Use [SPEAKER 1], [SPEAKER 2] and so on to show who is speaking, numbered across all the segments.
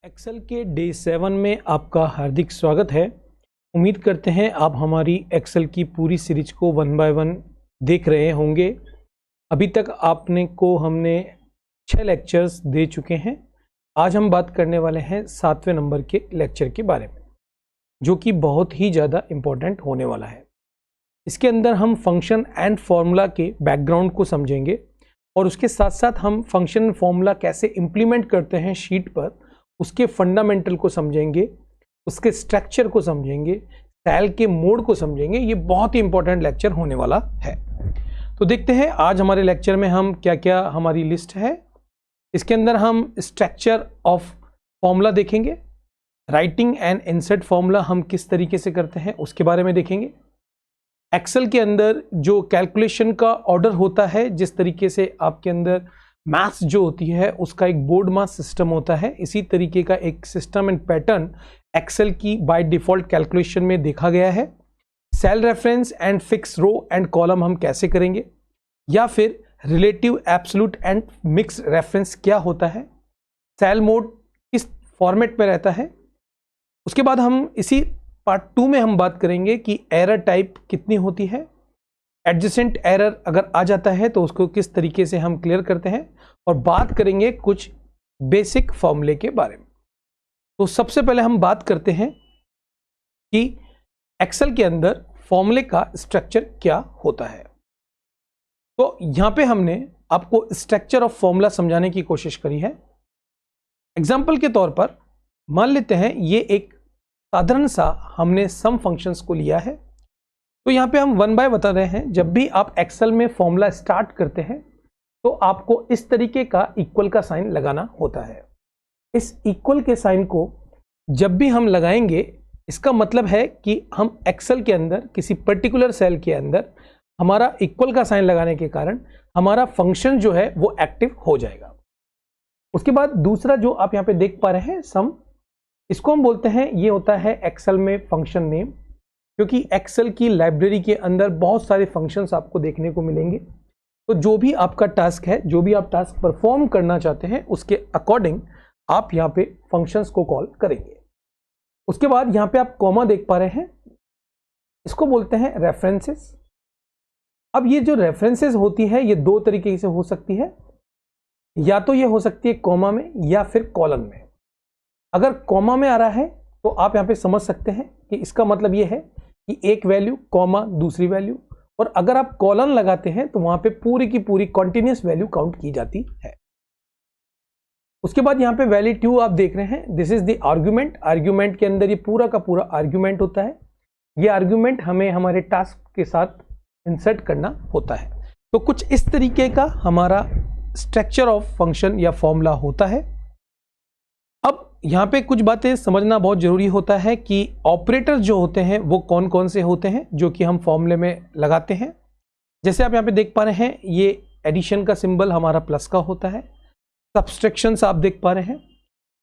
[SPEAKER 1] Excel के day 7 में आपका हार्दिक स्वागत है। उम्मीद करते हैं आप हमारी एक्सेल की पूरी सीरीज को 1 बाय 1 देख रहे होंगे। अभी तक हमने 6 लेक्चर्स दे चुके हैं। आज हम बात करने वाले हैं 7वें नंबर के लेक्चर के बारे में, जो कि बहुत ही ज़्यादा इम्पोर्टेंट होने वाला है। इसके अंदर हम फंक्शन एंड फॉर्मूला के बैकग्राउंड को समझेंगे और उसके साथ साथ हम फंक्शन फॉर्मूला कैसे इम्प्लीमेंट करते हैं शीट पर, उसके फंडामेंटल को समझेंगे, उसके स्ट्रक्चर को समझेंगे, सेल के मोड को समझेंगे। ये बहुत ही इंपॉर्टेंट लेक्चर होने वाला है। तो देखते हैं आज हमारे लेक्चर में हम क्या क्या हमारी लिस्ट है। इसके अंदर हम स्ट्रक्चर ऑफ फॉर्मूला देखेंगे, राइटिंग एंड इंसर्ट फॉर्मूला हम किस तरीके से करते हैं उसके बारे में देखेंगे। एक्सेल के अंदर जो कैलकुलेशन का ऑर्डर होता है, जिस तरीके से आपके अंदर मैथ्स जो होती है उसका एक बोर्ड मास सिस्टम होता है, इसी तरीके का एक सिस्टम एंड पैटर्न एक्सेल की बाय डिफॉल्ट कैलकुलेशन में देखा गया है। Cell reference and fix row and column हम कैसे करेंगे, या फिर relative absolute and mix reference क्या होता है, सेल मोड किस फॉर्मेट में रहता है। उसके बाद हम इसी पार्ट 2 में हम बात करेंगे कि एरर टाइप कितनी होती है, एडजेसेंट एरर अगर आ जाता है तो उसको किस तरीके से हम क्लियर करते हैं, और बात करेंगे कुछ बेसिक फॉर्मूले के बारे में। तो सबसे पहले हम बात करते हैं कि एक्सेल के अंदर फॉर्मूले का स्ट्रक्चर क्या होता है। तो यहां पे हमने आपको स्ट्रक्चर ऑफ फॉर्मूला समझाने की कोशिश करी है। एग्जांपल के तौर पर मान लेते हैं ये एक साधारण सा हमने सम फंक्शंस को लिया है। तो यहाँ पे हम 1 बाय बता रहे हैं, जब भी आप एक्सेल में फॉर्मूला स्टार्ट करते हैं तो आपको इस तरीके का इक्वल का साइन लगाना होता है। इस इक्वल के साइन को जब भी हम लगाएंगे, इसका मतलब है कि हम एक्सेल के अंदर किसी पर्टिकुलर सेल के अंदर हमारा इक्वल का साइन लगाने के कारण हमारा फंक्शन जो है वो एक्टिव हो जाएगा। उसके बाद दूसरा जो आप यहाँ पे देख पा रहे हैं सम, इसको हम बोलते हैं, ये होता है एक्सेल में फंक्शन नेम, क्योंकि एक्सेल की लाइब्रेरी के अंदर बहुत सारे फंक्शंस आपको देखने को मिलेंगे। तो जो भी आपका टास्क है, जो भी आप टास्क परफॉर्म करना चाहते हैं, उसके अकॉर्डिंग आप यहाँ पे फंक्शंस को कॉल करेंगे। उसके बाद यहाँ पे आप कॉमा देख पा रहे हैं, इसको बोलते हैं रेफरेंसेस। अब ये जो रेफरेंसेस होती है ये 2 तरीके से हो सकती है, या तो ये हो सकती है कॉमा में या फिर कॉलन में। अगर कॉमा में आ रहा है तो आप यहाँ पे समझ सकते हैं कि इसका मतलब ये है कि एक वैल्यू कॉमा दूसरी वैल्यू, और अगर आप कॉलन लगाते हैं तो वहां पे पूरी की पूरी कॉन्टिन्यूस वैल्यू काउंट की जाती है। उसके बाद यहाँ पे वैल्यू आप देख रहे हैं, this is the argument. Argument के अंदर ये पूरा का पूरा आर्गुमेंट होता है। ये आर्गुमेंट हमें हमारे टास्क के साथ इंसर्ट करना होता है। तो कुछ इस तरीके का हमारा स्ट्रक्चर ऑफ फंक्शन या फॉर्मूला होता है। अब यहाँ पे कुछ बातें समझना बहुत जरूरी होता है कि ऑपरेटर जो होते हैं वो कौन कौन से होते हैं जो कि हम फॉर्मूले में लगाते हैं। जैसे आप यहाँ पे देख पा रहे हैं, ये एडिशन का सिंबल हमारा प्लस का होता है, सब्सट्रैक्शंस आप देख पा रहे हैं,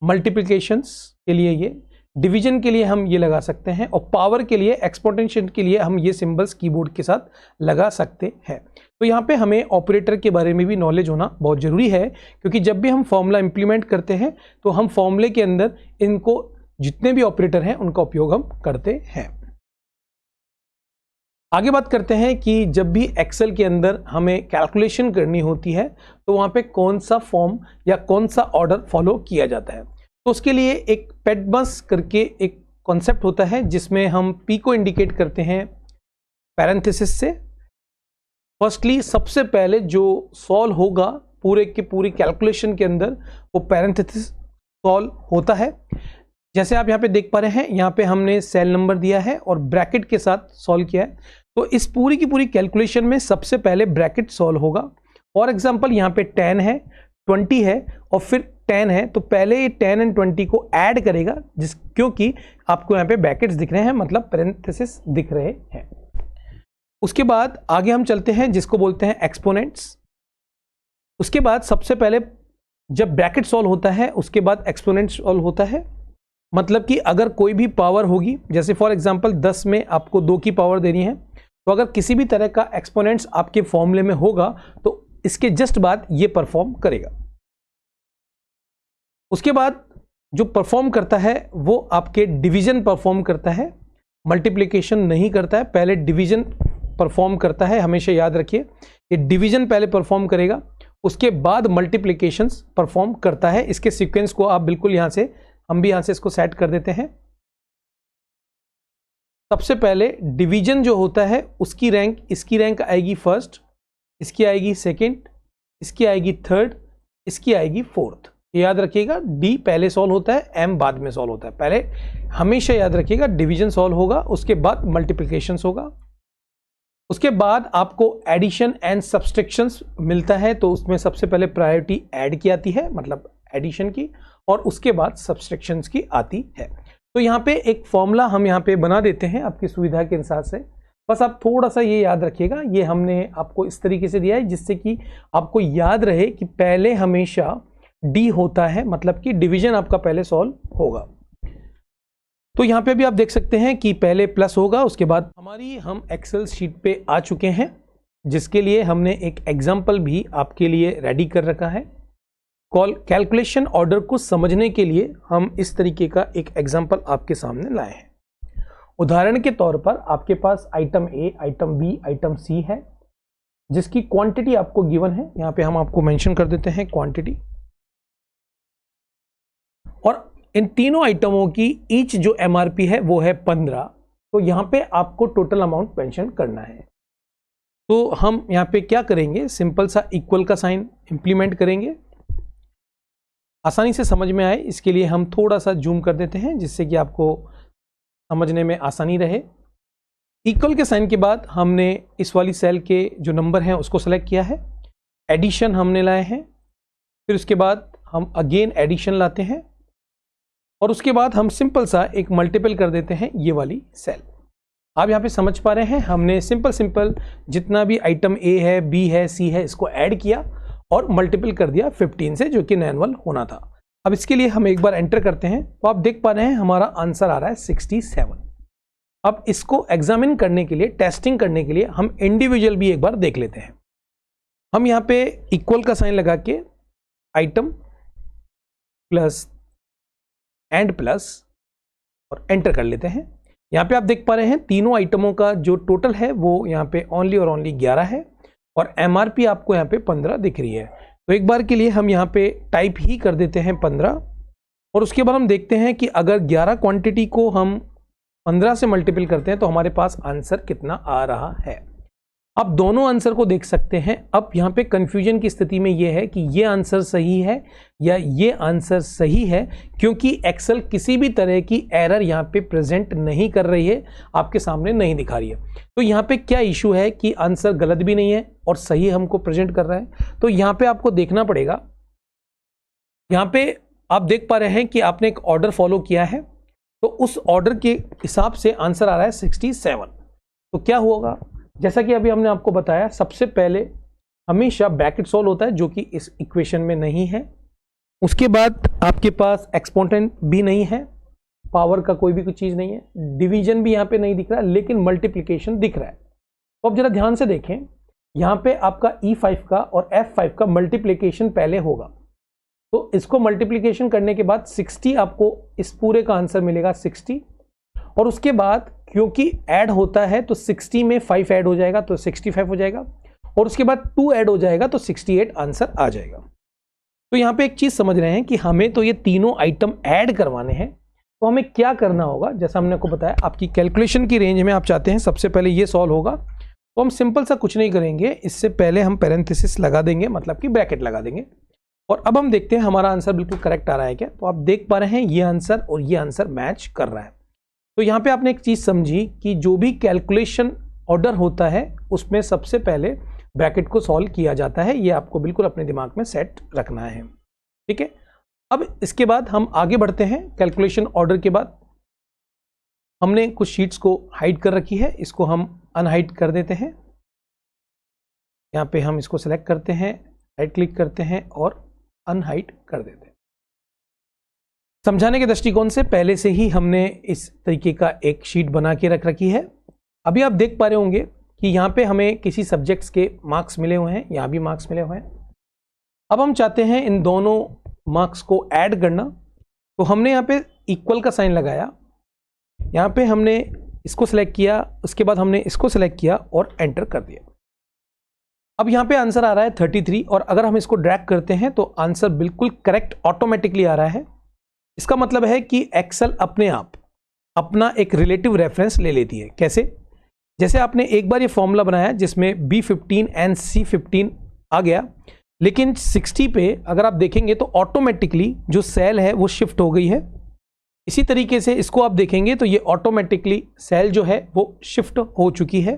[SPEAKER 1] मल्टीप्लिकेशंस के लिए ये, डिवीजन के लिए हम ये लगा सकते हैं, और पावर के लिए, एक्सपोनेंशियल के लिए हम ये सिंबल्स कीबोर्ड के साथ लगा सकते हैं। तो यहाँ पे हमें ऑपरेटर के बारे में भी नॉलेज होना बहुत जरूरी है, क्योंकि जब भी हम फॉर्मूला इंप्लीमेंट करते हैं तो हम फॉर्मूले के अंदर इनको, जितने भी ऑपरेटर हैं उनका उपयोग हम करते हैं। आगे बात करते हैं कि जब भी एक्सेल के अंदर हमें कैलकुलेशन करनी होती है तो वहां पे कौन सा फॉर्म या कौन सा ऑर्डर फॉलो किया जाता है। तो उसके लिए एक पेडमस करके एक कॉन्सेप्ट होता है, जिसमें हम पी को इंडिकेट करते हैं पैरेंथेसिस से। फर्स्टली सबसे पहले जो सॉल्व होगा पूरे की पूरी कैलकुलेशन के अंदर, वो पैरेंथेसिस सॉल्व होता है। जैसे आप यहाँ पे देख पा रहे हैं, यहाँ पे हमने सेल नंबर दिया है और ब्रैकेट के साथ सॉल्व किया है। तो इस पूरी की पूरी कैलकुलेशन में सबसे पहले ब्रैकेट सॉल्व होगा। फॉर एग्जांपल यहाँ पे 10 है, 20 है और फिर 10 है, तो पहले ये 10 एंड 20 को ऐड करेगा, क्योंकि आपको यहाँ पे ब्रैकेट्स दिख रहे हैं, मतलब पैरेंथेसिस दिख रहे हैं। उसके बाद आगे हम चलते हैं, जिसको बोलते हैं एक्सपोनेंट्स। उसके बाद सबसे पहले जब ब्रैकेट सॉल्व होता है उसके बाद एक्सपोनेंट सॉल्व होता है। मतलब कि अगर कोई भी पावर होगी, जैसे फॉर एग्जांपल 10 में आपको 2 की पावर देनी है, तो अगर किसी भी तरह का एक्सपोनेंट्स आपके फॉर्मूले में होगा तो इसके जस्ट बाद ये परफॉर्म करेगा। उसके बाद जो परफॉर्म करता है वो आपके डिवीजन परफॉर्म करता है, मल्टीप्लिकेशन नहीं करता है। पहले डिवीजन परफॉर्म करता है, हमेशा याद रखिए, ये डिवीजन पहले परफॉर्म करेगा, उसके बाद मल्टीप्लिकेशंस परफॉर्म करता है। इसके सीक्वेंस को आप बिल्कुल यहां से, हम भी यहां से इसको सेट कर देते हैं। सबसे पहले डिवीजन जो होता है उसकी रैंक, इसकी रैंक आएगी फर्स्ट, इसकी आएगी सेकंड, इसकी आएगी थर्ड, इसकी आएगी फोर्थ। याद रखिएगा डी पहले सॉल्व होता है, एम बाद में सॉल्व होता है। पहले हमेशा याद रखिएगा डिवीजन सॉल्व होगा, उसके बाद मल्टीप्लिकेशन होगा, उसके बाद आपको एडिशन एंड सब्सट्रैक्शंस मिलता है। तो उसमें सबसे पहले प्रायोरिटी ऐड की आती है, मतलब एडिशन की, और उसके बाद सब्सट्रैक्शंस की आती है। तो यहाँ पे एक फॉर्मूला हम यहाँ पे बना देते हैं आपकी सुविधा के अनुसार से। बस आप थोड़ा सा ये याद रखिएगा, ये हमने आपको इस तरीके से दिया है जिससे कि आपको याद रहे कि पहले हमेशा डी होता है, मतलब कि डिवीजन आपका पहले सॉल्व होगा। तो यहाँ पे भी आप देख सकते हैं कि पहले प्लस होगा, उसके बाद हम एक्सेल शीट पे आ चुके हैं, जिसके लिए हमने एक एग्जाम्पल भी आपके लिए रेडी कर रखा है। कैलकुलेशन ऑर्डर को समझने के लिए हम इस तरीके का एक एग्जाम्पल आपके सामने लाए हैं। उदाहरण के तौर पर आपके पास आइटम ए, आइटम बी, आइटम सी है, जिसकी क्वांटिटी आपको गिवन है। यहाँ पे हम आपको मेंशन कर देते हैं क्वांटिटी, और इन तीनों आइटमों की ईच जो एमआरपी है वो है 15। तो यहां पे आपको टोटल अमाउंट मेंशन करना है। तो हम यहां पे क्या करेंगे, सिंपल सा इक्वल का साइन इंप्लीमेंट करेंगे, आसानी से समझ में आए इसके लिए हम थोड़ा सा जूम कर देते हैं जिससे कि आपको समझने में आसानी रहे। इक्वल के साइन के बाद हमने इस वाली सेल के जो नंबर हैं उसको सेलेक्ट किया है, एडिशन हमने लाए हैं, फिर उसके बाद हम अगेन एडिशन लाते हैं, और उसके बाद हम सिंपल सा एक मल्टीपल कर देते हैं ये वाली सेल। आप यहाँ पे समझ पा रहे हैं, हमने सिंपल जितना भी आइटम ए है, बी है, सी है, इसको ऐड किया और मल्टीपल कर दिया 15 से, जो कि एनुअल होना था। अब इसके लिए हम एक बार एंटर करते हैं, तो आप देख पा रहे हैं हमारा आंसर आ रहा है 67। अब इसको एग्जामिन करने के लिए, टेस्टिंग करने के लिए हम इंडिविजुअल भी एक बार देख लेते हैं। हम यहाँ पे इक्वल का साइन लगा के आइटम प्लस एंड प्लस और एंटर कर लेते हैं। यहाँ पे आप देख पा रहे हैं तीनों आइटमों का जो टोटल है वो यहाँ पे ओनली और ओनली 11 है, और एमआरपी आपको यहाँ पे 15 दिख रही है। तो एक बार के लिए हम यहाँ पे टाइप ही कर देते हैं 15, और उसके बाद हम देखते हैं कि अगर 11 क्वांटिटी को हम 15 से मल्टीपल करते हैं तो हमारे पास आंसर कितना आ रहा है। आप दोनों आंसर को देख सकते हैं। अब यहाँ पे कंफ्यूजन की स्थिति में ये है कि ये आंसर सही है या ये आंसर सही है, क्योंकि एक्सेल किसी भी तरह की एरर यहाँ पे प्रेजेंट नहीं कर रही है, आपके सामने नहीं दिखा रही है। तो यहाँ पे क्या इशू है कि आंसर गलत भी नहीं है और सही हमको प्रेजेंट कर रहा है। तो यहाँ पे आपको देखना पड़ेगा, यहाँ पे आप देख पा रहे हैं कि आपने एक ऑर्डर फॉलो किया है, तो उस ऑर्डर के हिसाब से आंसर आ रहा है 67। तो क्या होगा, जैसा कि अभी हमने आपको बताया, सबसे पहले हमेशा ब्रैकेट सॉल्व होता है, जो कि इस इक्वेशन में नहीं है। उसके बाद आपके पास एक्सपोनेंट भी नहीं है, पावर का कोई भी कुछ चीज नहीं है, डिवीजन भी यहाँ पे नहीं दिख रहा है, लेकिन मल्टीप्लिकेशन दिख रहा है। तो अब जरा ध्यान से देखें, यहाँ पे आपका E5 का और F5 का मल्टीप्लिकेशन पहले होगा, तो इसको मल्टीप्लिकेशन करने के बाद 60 आपको इस पूरे का आंसर मिलेगा 60, और उसके बाद क्योंकि ऐड होता है तो 60 में 5 ऐड हो जाएगा तो 65 हो जाएगा, और उसके बाद 2 ऐड हो जाएगा तो 68 आंसर आ जाएगा। तो यहाँ पे एक चीज समझ रहे हैं कि हमें तो ये तीनों आइटम ऐड करवाने हैं, तो हमें क्या करना होगा। जैसा हमने आपको बताया, आपकी कैलकुलेशन की रेंज में आप चाहते हैं सबसे पहले ये सॉल्व होगा, तो हम सिंपल सा कुछ नहीं करेंगे, इससे पहले हम पैरेंथेसिस लगा देंगे, मतलब कि ब्रैकेट लगा देंगे, और अब हम देखते हैं हमारा आंसर बिल्कुल करेक्ट आ रहा है क्या। तो आप देख पा रहे हैं ये आंसर और ये आंसर मैच कर रहा है। तो यहाँ पे आपने एक चीज समझी कि जो भी कैलकुलेशन ऑर्डर होता है उसमें सबसे पहले ब्रैकेट को सॉल्व किया जाता है, ये आपको बिल्कुल अपने दिमाग में सेट रखना है, ठीक है। अब इसके बाद हम आगे बढ़ते हैं। कैलकुलेशन ऑर्डर के बाद हमने कुछ शीट्स को हाइड कर रखी है, इसको हम अनहाइड कर देते हैं। यहाँ पे हम इसको सेलेक्ट करते हैं, राइट क्लिक करते हैं और अनहाइड कर देते हैं। समझाने के दृष्टिकोण से पहले से ही हमने इस तरीके का एक शीट बना के रख रखी है। अभी आप देख पा रहे होंगे कि यहाँ पे हमें किसी सब्जेक्ट्स के मार्क्स मिले हुए हैं, यहाँ भी मार्क्स मिले हुए हैं। अब हम चाहते हैं इन दोनों मार्क्स को ऐड करना, तो हमने यहाँ पे इक्वल का साइन लगाया, यहाँ पे हमने इसको सिलेक्ट किया, उसके बाद हमने इसको सिलेक्ट किया और एंटर कर दिया। अब यहाँ पे आंसर आ रहा है 33 और अगर हम इसको ड्रैग करते हैं तो आंसर बिल्कुल करेक्ट ऑटोमेटिकली आ रहा है। इसका मतलब है कि एक्सेल अपने आप अपना एक रिलेटिव रेफरेंस ले लेती है। कैसे? जैसे आपने एक बार ये फॉर्मूला बनाया जिसमें B15 एंड C15 आ गया, लेकिन 60 पे अगर आप देखेंगे तो ऑटोमेटिकली जो सेल है वो शिफ्ट हो गई है। इसी तरीके से इसको आप देखेंगे तो ये ऑटोमेटिकली सेल जो है वो शिफ्ट हो चुकी है।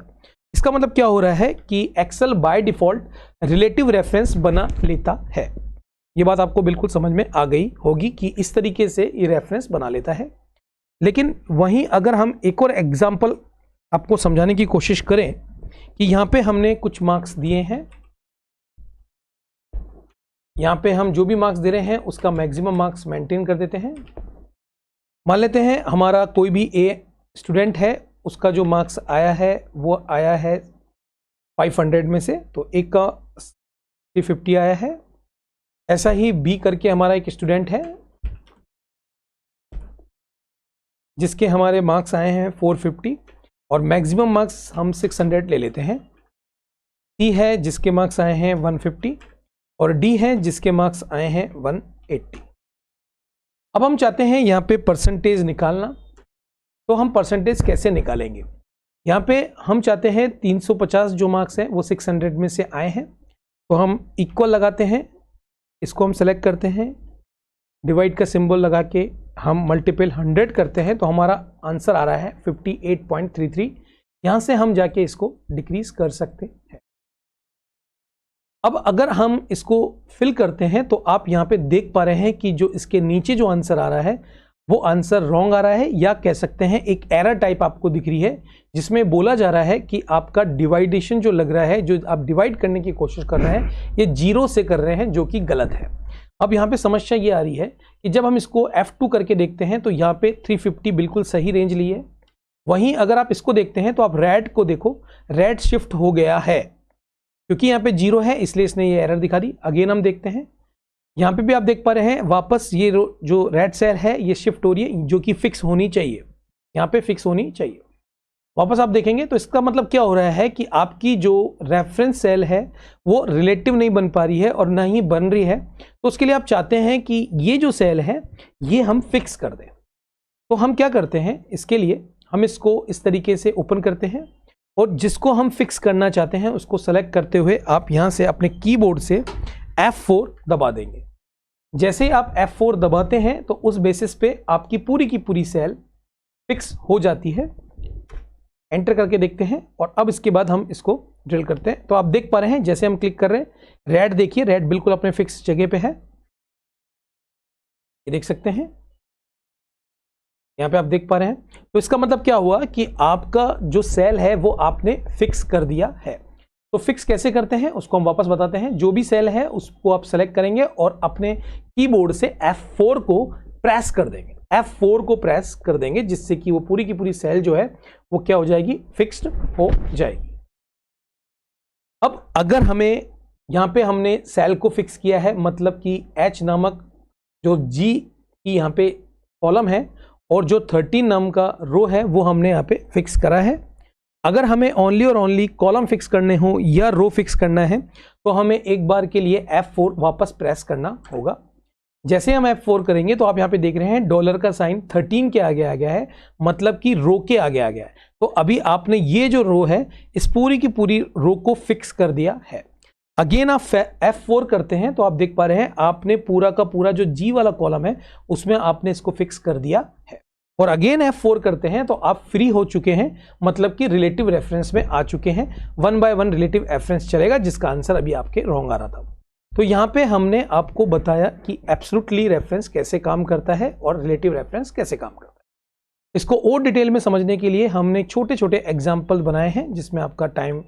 [SPEAKER 1] इसका मतलब क्या हो रहा है कि Excel by default relative reference बना लेता है। ये बात आपको बिल्कुल समझ में आ गई होगी कि इस तरीके से ये रेफरेंस बना लेता है। लेकिन वहीं अगर हम एक और एग्जांपल आपको समझाने की कोशिश करें कि यहाँ पे हमने कुछ मार्क्स दिए हैं, यहाँ पे हम जो भी मार्क्स दे रहे हैं उसका मैक्सिमम मार्क्स मेंटेन कर देते हैं। मान लेते हैं हमारा कोई भी ए स्टूडेंट है, उसका जो मार्क्स आया है वो आया है 500 में से, तो एक का 350 आया है। ऐसा ही बी करके हमारा एक स्टूडेंट है जिसके हमारे मार्क्स आए हैं 450 और मैक्सिमम मार्क्स हम 600 ले लेते हैं। सी है जिसके मार्क्स आए हैं 150 और डी है जिसके मार्क्स आए हैं 180। अब हम चाहते हैं यहाँ पे परसेंटेज निकालना, तो हम परसेंटेज कैसे निकालेंगे? यहाँ पे हम चाहते हैं 350 जो मार्क्स हैं वो 600 में से आए हैं, तो हम इक्वल लगाते हैं, इसको हम सेलेक्ट करते हैं, डिवाइड का सिंबल लगा के हम मल्टीपल 100 करते हैं, तो हमारा आंसर आ रहा है 58.33। यहाँ से हम जाके इसको डिक्रीज कर सकते हैं। अब अगर हम इसको फिल करते हैं तो आप यहाँ पे देख पा रहे हैं कि जो इसके नीचे जो आंसर आ रहा है वो आंसर रॉन्ग आ रहा है, या कह सकते हैं एक एरर टाइप आपको दिख रही है जिसमें बोला जा रहा है कि आपका डिवाइडेशन जो लग रहा है, जो आप डिवाइड करने की कोशिश कर रहे हैं, ये 0 से कर रहे हैं, जो कि गलत है। अब यहाँ पे समस्या ये आ रही है कि जब हम इसको F2 करके देखते हैं तो यहाँ पे 350 बिल्कुल सही रेंज ली है। वहीं अगर आप इसको देखते हैं तो आप रेड को देखो, रेड शिफ्ट हो गया है क्योंकि यहाँ पे 0 है, इसलिए इसने ये एरर दिखा दी। अगेन हम देखते हैं, यहाँ पे भी आप देख पा रहे हैं वापस ये जो रेड सेल है ये शिफ्ट हो रही है, जो कि फिक्स होनी चाहिए, यहाँ पे फिक्स होनी चाहिए। वापस आप देखेंगे तो इसका मतलब क्या हो रहा है कि आपकी जो रेफरेंस सेल है वो रिलेटिव नहीं बन पा रही है और ना ही बन रही है। तो उसके लिए आप चाहते हैं कि ये जो सेल है ये हम फिक्स कर दें। तो हम क्या करते हैं, इसके लिए हम इसको इस तरीके से ओपन करते हैं और जिसको हम फिक्स करना चाहते हैं उसको सेलेक्ट करते हुए आप यहाँ से अपने कीबोर्ड से F4 दबा देंगे। जैसे ही आप F4 दबाते हैं तो उस बेसिस पे आपकी पूरी की पूरी सेल फिक्स हो जाती है। एंटर करके देखते हैं और अब इसके बाद हम इसको ड्रिल करते हैं। तो आप देख पा रहे हैं जैसे हम क्लिक कर रहे हैं, रेड देखिए, रेड बिल्कुल अपने फिक्स जगह पे है, ये देख सकते हैं, यहाँ पे आप देख पा रहे हैं। तो इसका मतलब क्या हुआ कि आपका जो सेल है वो आपने फिक्स कर दिया है। तो फिक्स कैसे करते हैं उसको हम वापस बताते हैं। जो भी सेल है उसको आप सेलेक्ट करेंगे और अपने कीबोर्ड से F4 को प्रेस कर देंगे, F4 को प्रेस कर देंगे, जिससे कि वो पूरी की पूरी सेल जो है वो क्या हो जाएगी, फिक्स्ड हो जाएगी। अब अगर हमें यहाँ पे हमने सेल को फिक्स किया है, मतलब कि H नामक जो G की यहाँ पे कॉलम है और जो 13 नाम का रो है वो हमने यहाँ पे फिक्स करा है। अगर हमें ओनली और ओनली कॉलम फिक्स करने हो या रो फिक्स करना है तो हमें एक बार के लिए F4 वापस प्रेस करना होगा। जैसे हम F4 करेंगे तो आप यहाँ पे देख रहे हैं डॉलर का साइन 13 के आगे आ गया है, मतलब कि रो के आगे आ गया है। तो अभी आपने ये जो रो है इस पूरी की पूरी रो को फिक्स कर दिया है। अगेन आप F4 करते हैं तो आप देख पा रहे हैं आपने पूरा का पूरा जो G वाला कॉलम है उसमें आपने इसको फिक्स कर दिया है। और अगेन F4 करते हैं तो आप फ्री हो चुके हैं, मतलब कि रिलेटिव रेफरेंस में आ चुके हैं। 1 बाय 1 रिलेटिव रेफरेंस चलेगा, जिसका आंसर अभी आपके रॉन्ग आ रहा था। तो यहाँ पे हमने आपको बताया कि एब्सोल्युटली रेफरेंस कैसे काम करता है और रिलेटिव रेफरेंस कैसे काम करता है। इसको और डिटेल में समझने के लिए हमने छोटे छोटे एग्जाम्पल बनाए हैं जिसमें आपका टाइम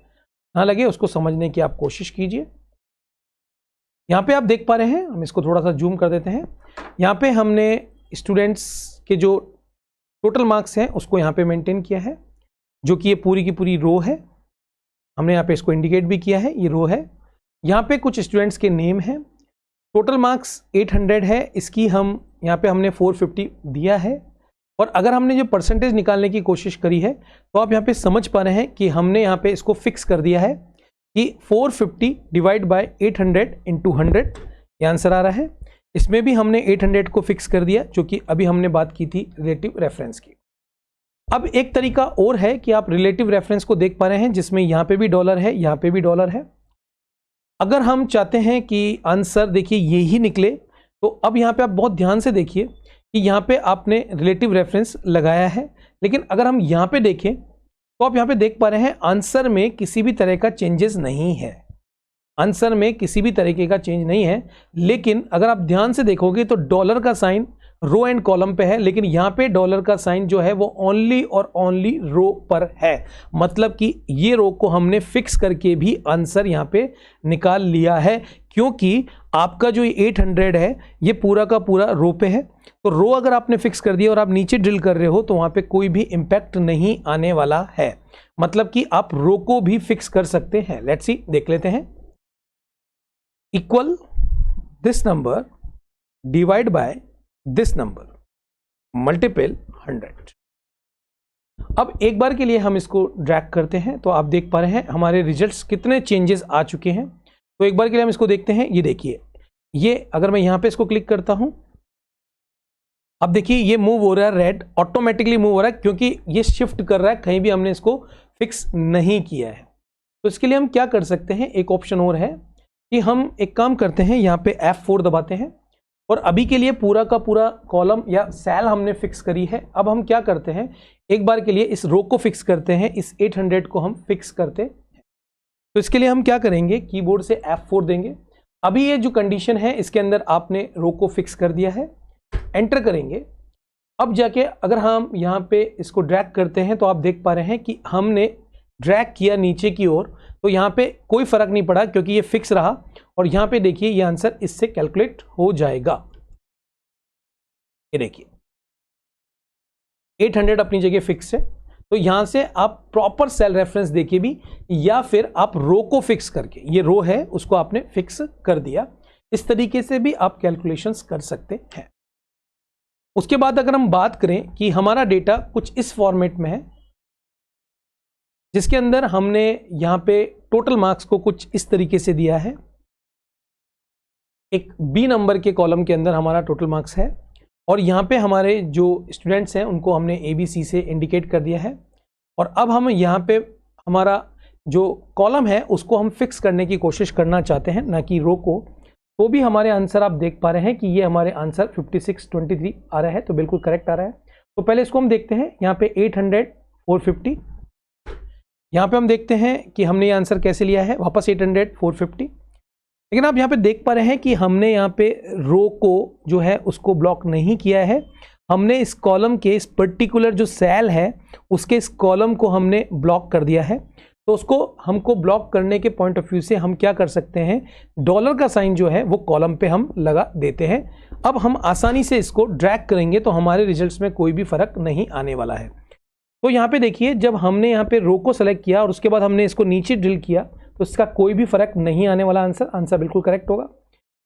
[SPEAKER 1] ना लगे, उसको समझने की आप कोशिश कीजिए। यहाँ पे आप देख पा रहे हैं, हम इसको थोड़ा सा जूम कर देते हैं। यहाँ पे हमने स्टूडेंट्स के जो टोटल मार्क्स हैं उसको यहाँ पे मेंटेन किया है, जो कि ये पूरी की पूरी रो है। हमने यहाँ पे इसको इंडिकेट भी किया है, ये रो है। यहाँ पे कुछ स्टूडेंट्स के नेम हैं। टोटल मार्क्स 800 है, इसकी हम यहाँ पे हमने 450 दिया है, और अगर हमने जो परसेंटेज निकालने की कोशिश करी है तो आप यहाँ पे समझ पा रहे हैं कि हमने यहाँ पे इसको फिक्स कर दिया है कि 450 डिवाइड बाय 800 इंटू 100 ये आंसर आ रहा है। इसमें भी हमने 800 को फिक्स कर दिया, जो कि अभी हमने बात की थी रिलेटिव रेफरेंस की। अब एक तरीका और है कि आप रिलेटिव रेफरेंस को देख पा रहे हैं, जिसमें यहाँ पे भी डॉलर है, यहाँ पे भी डॉलर है। अगर हम चाहते हैं कि आंसर देखिए यही निकले, तो अब यहाँ पे आप बहुत ध्यान से देखिए कि यहाँ पे आपने रिलेटिव रेफरेंस लगाया है, लेकिन अगर हम यहाँ पे देखें तो आप यहाँ पे देख पा रहे हैं आंसर में किसी भी तरह का चेंजेस नहीं है, आंसर में किसी भी तरीके का चेंज नहीं है। लेकिन अगर आप ध्यान से देखोगे तो डॉलर का साइन रो एंड कॉलम पे है, लेकिन यहाँ पे डॉलर का साइन जो है वो ओनली और ओनली रो पर है। मतलब कि ये रो को हमने फिक्स करके भी आंसर यहाँ पे निकाल लिया है, क्योंकि आपका जो 800 है ये पूरा का पूरा रो पे है। तो रो अगर आपने फिक्स कर दिया और आप नीचे ड्रिल कर रहे हो तो वहां पे कोई भी इंपैक्ट नहीं आने वाला है। मतलब कि आप रो को भी फिक्स कर सकते हैं। लेट्स सी, देख लेते हैं। Equal this number divide by this number multiple 100। अब एक बार के लिए हम इसको ड्रैग करते हैं तो आप देख पा रहे हैं हमारे रिजल्ट्स कितने चेंजेस आ चुके हैं। तो एक बार के लिए हम इसको देखते हैं। ये देखिए, ये अगर मैं यहां पे इसको क्लिक करता हूं, अब देखिए ये मूव हो रहा है, रेड ऑटोमेटिकली मूव हो रहा है क्योंकि ये शिफ्ट कर रहा है, कहीं भी हमने इसको फिक्स नहीं किया है। तो इसके लिए हम क्या कर सकते हैं, एक ऑप्शन और है कि हम एक काम करते हैं, यहाँ पे F4 दबाते हैं और अभी के लिए पूरा का पूरा कॉलम या सेल हमने फिक्स करी है। अब हम क्या करते हैं, एक बार के लिए इस रो को फिक्स करते हैं, इस 800 को हम फिक्स करते हैं। तो इसके लिए हम क्या करेंगे, कीबोर्ड से F4 देंगे। अभी ये जो कंडीशन है इसके अंदर आपने रो को फिक्स कर दिया है, एंटर करेंगे। अब जाके अगर हम यहाँ पे इसको ड्रैग करते हैं तो आप देख पा रहे हैं कि हमने ड्रैग किया नीचे की ओर, तो यहाँ पे कोई फर्क नहीं पड़ा क्योंकि ये फिक्स रहा। और यहाँ पे देखिए ये आंसर इससे कैलकुलेट हो जाएगा। ये देखिए 800 अपनी जगह फिक्स है, तो यहां से आप प्रॉपर सेल रेफरेंस देखिए भी, या फिर आप रो को फिक्स करके, ये रो है उसको आपने फिक्स कर दिया, इस तरीके से भी आप कैलकुलेशंस कर सकते हैं। उसके बाद अगर हम बात करें कि हमारा डेटा कुछ इस फॉर्मेट में है, जिसके अंदर हमने यहां पे टोटल मार्क्स को कुछ इस तरीके से दिया है। एक बी नंबर के कॉलम के अंदर हमारा टोटल मार्क्स है, और यहाँ पे हमारे जो स्टूडेंट्स हैं उनको हमने ABC से इंडिकेट कर दिया है। और अब हम यहाँ पे हमारा जो कॉलम है उसको हम फिक्स करने की कोशिश करना चाहते हैं, ना कि रो को। तो भी हमारे आंसर आप देख पा रहे हैं कि ये हमारे आंसर 5623 आ रहा है, तो बिल्कुल करेक्ट आ रहा है। तो पहले इसको हम देखते हैं, यहाँ पे 800 450, यहाँ पे हम देखते हैं कि हमने ये आंसर कैसे लिया है, वापस 800 450। लेकिन आप यहाँ पे देख पा रहे हैं कि हमने यहाँ पे रो को जो है उसको ब्लॉक नहीं किया है, हमने इस कॉलम के इस पर्टिकुलर जो सेल है उसके इस कॉलम को हमने ब्लॉक कर दिया है। तो उसको हमको ब्लॉक करने के पॉइंट ऑफ व्यू से हम क्या कर सकते हैं, डॉलर का साइन जो है वो कॉलम पे हम लगा देते हैं। अब हम आसानी से इसको ड्रैग करेंगे तो हमारे रिजल्ट्स में कोई भी फर्क नहीं आने वाला है। तो यहाँ पे देखिए, जब हमने यहाँ पे रो को सेलेक्ट किया और उसके बाद हमने इसको नीचे ड्रिल किया तो इसका कोई भी फर्क नहीं आने वाला, आंसर बिल्कुल करेक्ट होगा।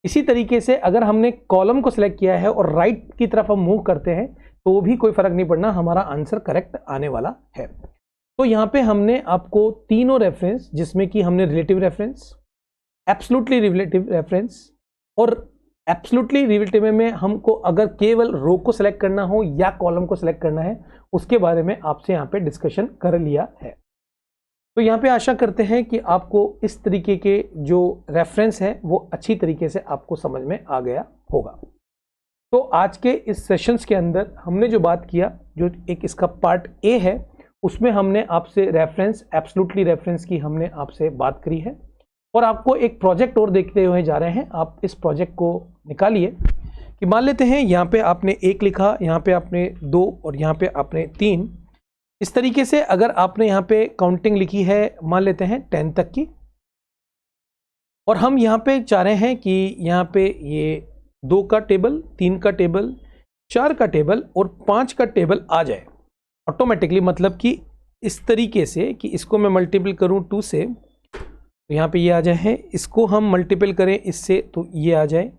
[SPEAKER 1] इसी तरीके से अगर हमने कॉलम को सिलेक्ट किया है और राइट की तरफ हम मूव करते हैं तो भी कोई फर्क नहीं पड़ना, हमारा आंसर करेक्ट आने वाला है। तो यहाँ पे हमने आपको तीनों रेफरेंस, जिसमें कि हमने relative reference, absolutely relative reference और एब्सोल्युटली रिलेटिव में हमको अगर केवल रो को सिलेक्ट करना हो या कॉलम को सिलेक्ट करना है, उसके बारे में आपसे यहाँ पे डिस्कशन कर लिया है। तो यहाँ पे आशा करते हैं कि आपको इस तरीके के जो रेफरेंस है वो अच्छी तरीके से आपको समझ में आ गया होगा। तो आज के इस सेशंस के अंदर हमने जो बात किया, जो एक इसका पार्ट ए है, उसमें हमने आपसे रेफरेंस, एब्सोल्युटली रेफरेंस की हमने आपसे बात करी है। और आपको एक प्रोजेक्ट और देखते हुए जा रहे हैं। आप इस प्रोजेक्ट को निकालिए कि मान लेते हैं यहाँ पे आपने 1 लिखा, यहाँ पे आपने 2 और यहाँ पे आपने 3। इस तरीके से अगर आपने यहाँ पे काउंटिंग लिखी है, मान लेते हैं 10 तक की, और हम यहाँ पे चाह रहे हैं कि यहाँ पे ये 2 का टेबल, 3 का टेबल, 4 का टेबल और 5 का टेबल आ जाए ऑटोमेटिकली। मतलब कि इस तरीके से कि इसको मैं मल्टीपल करूँ 2 से तो यहाँ पे ये आ जाए, इसको हम मल्टीपल करें इससे तो ये आ जाए,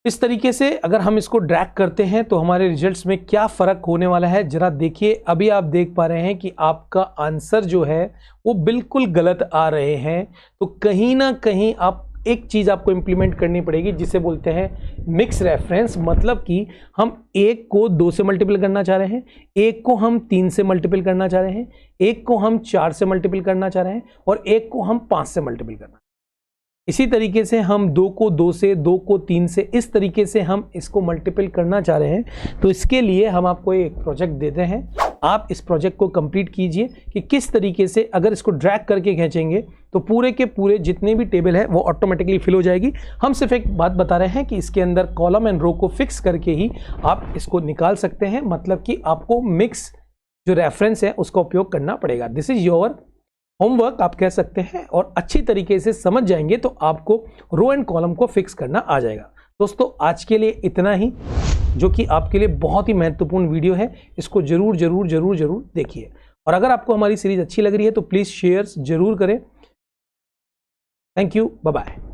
[SPEAKER 1] इस तरीके से अगर हम इसको ड्रैग करते हैं तो हमारे रिजल्ट्स में क्या फ़र्क होने वाला है जरा देखिए। अभी आप देख पा रहे हैं कि आपका आंसर जो है वो बिल्कुल गलत आ रहे हैं। तो कहीं ना कहीं आप एक चीज़ आपको इम्प्लीमेंट करनी पड़ेगी जिसे बोलते हैं मिक्स रेफरेंस। मतलब कि हम 1 को 2 से मल्टीपल करना चाह रहे हैं, 1 को हम 3 से मल्टीपल करना चाह रहे हैं, 1 को हम 4 से मल्टीपल करना चाह रहे हैं और 1 को हम 5 से मल्टीपल करना। इसी तरीके से हम 2 को 2 से, 2 को 3 से, इस तरीके से हम इसको मल्टीपल करना चाह रहे हैं। तो इसके लिए हम आपको एक प्रोजेक्ट देते हैं, आप इस प्रोजेक्ट को कंप्लीट कीजिए कि किस तरीके से अगर इसको ड्रैग करके खींचेंगे तो पूरे के पूरे जितने भी टेबल है वो ऑटोमेटिकली फिल हो जाएगी। हम सिर्फ एक बात बता रहे हैं कि इसके अंदर कॉलम एंड रो को फिक्स करके ही आप इसको निकाल सकते हैं। मतलब कि आपको मिक्स जो रेफरेंस है उसका उपयोग करना पड़ेगा। दिस इज योर होमवर्क आप कह सकते हैं, और अच्छी तरीके से समझ जाएंगे तो आपको रो एंड कॉलम को फिक्स करना आ जाएगा। दोस्तों आज के लिए इतना ही, जो कि आपके लिए बहुत ही महत्वपूर्ण वीडियो है। इसको जरूर जरूर जरूर जरूर देखिए, और अगर आपको हमारी सीरीज अच्छी लग रही है तो प्लीज़ शेयर जरूर करें। Thank you, bye bye.